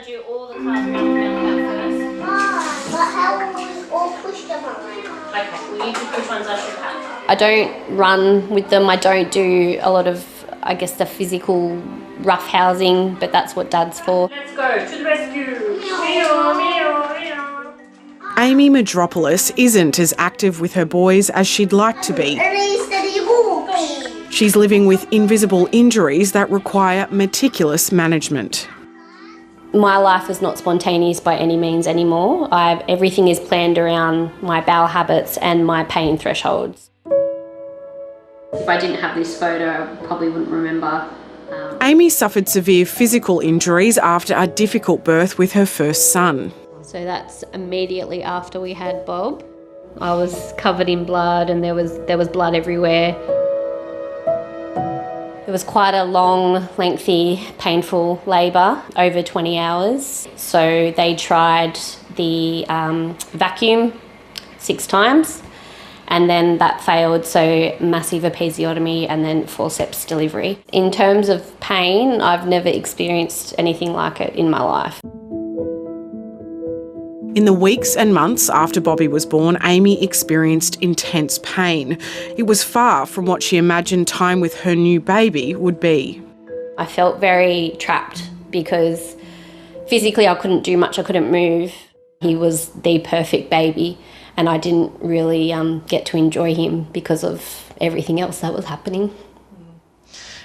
to do all the cards around the middle first. But how was all pushed them around? Okay, well you can push ones I should have. I don't run with them. I don't do a lot of, I guess, the physical rough housing, but that's what Dad's for. Let's go to the rescue. Meow, meow, meow. Amy MAGEROPOULOS isn't as active with her boys as she'd like to be. She's living with invisible injuries that require meticulous management. My life is not spontaneous by any means anymore. Everything is planned around my bowel habits and my pain thresholds. If I didn't have this photo, I probably wouldn't remember. Amy suffered severe physical injuries after a difficult birth with her first son. So that's immediately after we had Bob. I was covered in blood and there was blood everywhere. It was quite a long, lengthy, painful labour, over 20 hours. So they tried the vacuum 6 times and then that failed, so massive episiotomy and then forceps delivery. In terms of pain, I've never experienced anything like it in my life. In the weeks and months after Bobby was born, Amy experienced intense pain. It was far from what she imagined time with her new baby would be. I felt very trapped because physically I couldn't do much, I couldn't move. He was the perfect baby and I didn't really get to enjoy him because of everything else that was happening.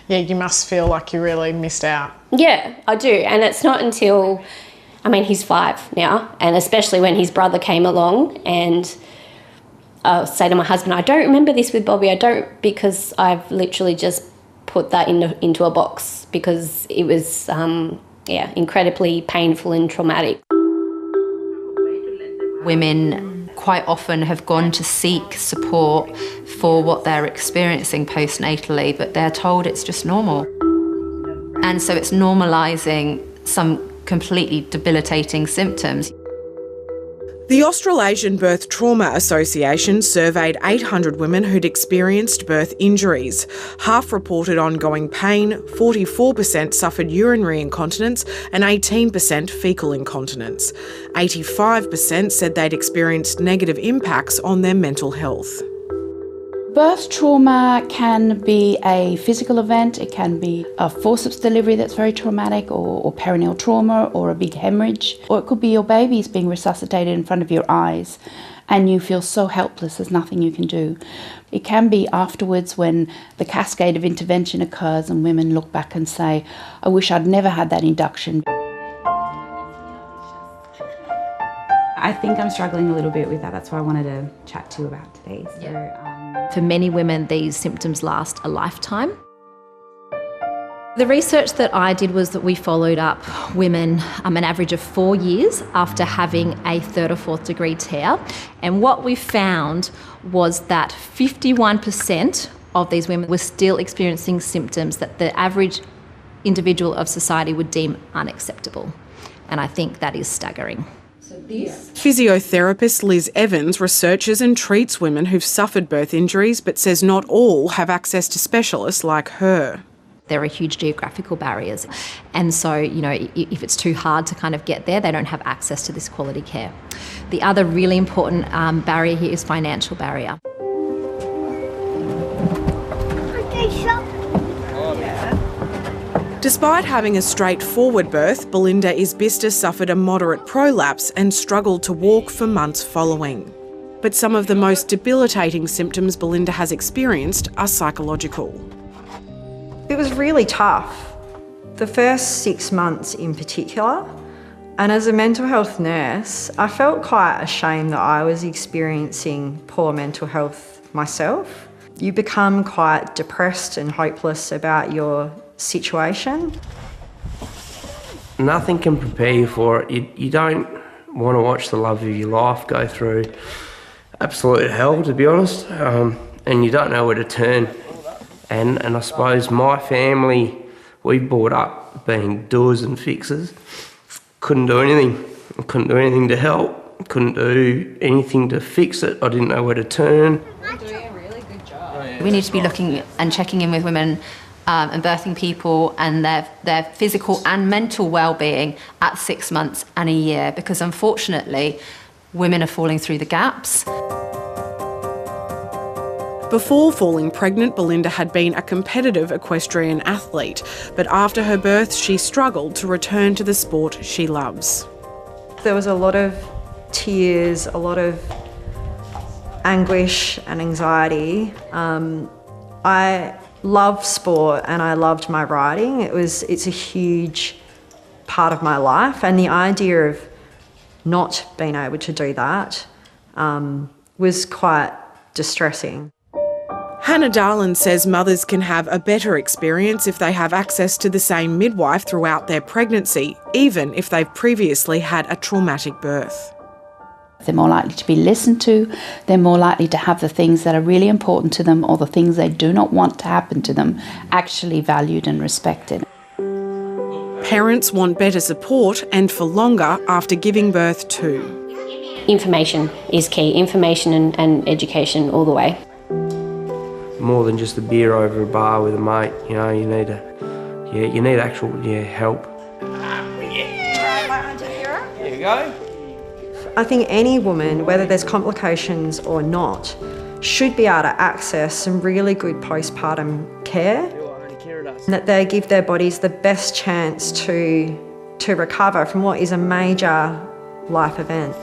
Yeah, you must feel like you really missed out. Yeah, I do, and it's not until, I mean, he's 5 now, and especially when his brother came along and I'll say to my husband, I don't remember this with Bobby, because I've literally just put that into a box because it was, incredibly painful and traumatic. Women quite often have gone to seek support for what they're experiencing postnatally, but they're told it's just normal. And so it's normalising some completely debilitating symptoms. The Australasian Birth Trauma Association surveyed 800 women who'd experienced birth injuries. Half reported ongoing pain, 44% suffered urinary incontinence and 18% faecal incontinence. 85% said they'd experienced negative impacts on their mental health. Birth trauma can be a physical event, it can be a forceps delivery that's very traumatic, or perineal trauma, or a big hemorrhage, or it could be your baby's being resuscitated in front of your eyes and you feel so helpless there's nothing you can do. It can be afterwards when the cascade of intervention occurs and women look back and say, I wish I'd never had that induction. I think I'm struggling a little bit with that. That's what I wanted to chat to you about today. For many women, these symptoms last a lifetime. The research that I did was that we followed up women an average of 4 years after having a 3rd or 4th degree tear. And what we found was that 51% of these women were still experiencing symptoms that the average individual of society would deem unacceptable. And I think that is staggering. Physiotherapist Liz Evans researches and treats women who've suffered birth injuries but says not all have access to specialists like her. There are huge geographical barriers. And so, if it's too hard to kind of get there, they don't have access to this quality care. The other really important barrier here is financial barrier. Despite having a straightforward birth, Belinda ISBISTER suffered a moderate prolapse and struggled to walk for months following. But some of the most debilitating symptoms Belinda has experienced are psychological. It was really tough, the first 6 months in particular. And as a mental health nurse, I felt quite ashamed that I was experiencing poor mental health myself. You become quite depressed and hopeless about your situation. Nothing can prepare you for it. You don't want to watch the love of your life go through absolute hell, to be honest, and you don't know where to turn. And I suppose my family, we brought up being doers and fixers. Couldn't do anything. I couldn't do anything to help. Couldn't do anything to fix it. I didn't know where to turn. We need to be looking and checking in with women and birthing people and their physical and mental well-being at 6 months and a year, because unfortunately women are falling through the gaps. Before falling pregnant, Belinda had been a competitive equestrian athlete, but after her birth she struggled to return to the sport she loves. There was a lot of tears, a lot of anguish and anxiety. I love sport and I loved my riding. It's a huge part of my life, and the idea of not being able to do that was quite distressing. Hannah Darlin says mothers can have a better experience if they have access to the same midwife throughout their pregnancy, even if they've previously had a traumatic birth. They're more likely to be listened to, they're more likely to have the things that are really important to them or the things they do not want to happen to them actually valued and respected. Parents want better support and for longer after giving birth too. Information is key, information and education all the way. More than just a beer over a bar with a mate, you know, you need actual help. Here you go. I think any woman, whether there's complications or not, should be able to access some really good postpartum care, and that they give their bodies the best chance to recover from what is a major life event.